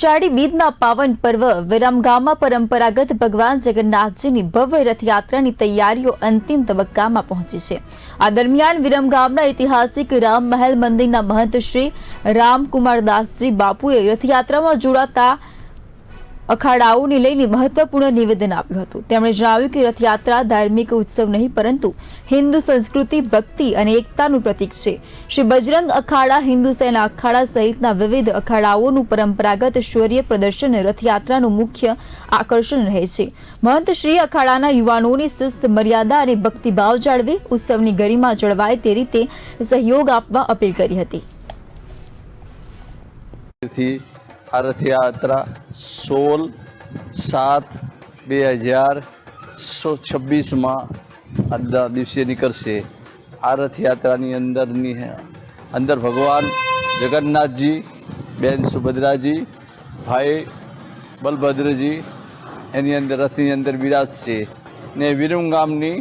અષાઢી બીજના પાવન પર્વ વિરમગામમાં પરંપરાગત ભગવાન જગન્નાથજીની ભવ્ય રથયાત્રાની તૈયારીઓ અંતિમ તબક્કામાં પહોંચી છે। આ દરમિયાન વિરમગામના ઐતિહાસિક રામ મહેલ મંદિરના મહંત શ્રી રામકુમારદાસજી બાપુએ રથયાત્રામાં જોડાતા અખાડાઓને લઈને મહત્વપૂર્ણ નિવેદન આપ્યું હતું। તેમણે જણાવ્યું કે રથયાત્રા ધાર્મિક ઉત્સવ નહીં પરંતુ હિન્દુ સંસ્કૃતિ, ભક્તિ અને એકતાનું પ્રતીક છે। શ્રી બજરંગ અખાડા, હિન્દુ સેના અખાડા સહિતના વિવિધ અખાડાઓનું પરંપરાગત શૌર્ય પ્રદર્શન રથયાત્રાનું મુખ્ય આકર્ષણ રહે છે। મહંત શ્રી અખાડાના યુવાનોની શિસ્ત, મર્યાદા અને ભક્તિભાવ જાળવી ઉત્સવની ગરિમા જળવાય તે રીતે સહયોગ આપવા અપીલ કરી હતી। આ રથયાત્રા 16/7/2026 આજના દિવસે નીકળશે। આ રથયાત્રાની અંદર ભગવાન જગન્નાથજી, બેન સુભદ્રાજી, ભાઈ બલભદ્રજી એની અંદર રથની અંદર બિરાજશે ને વિરમગામની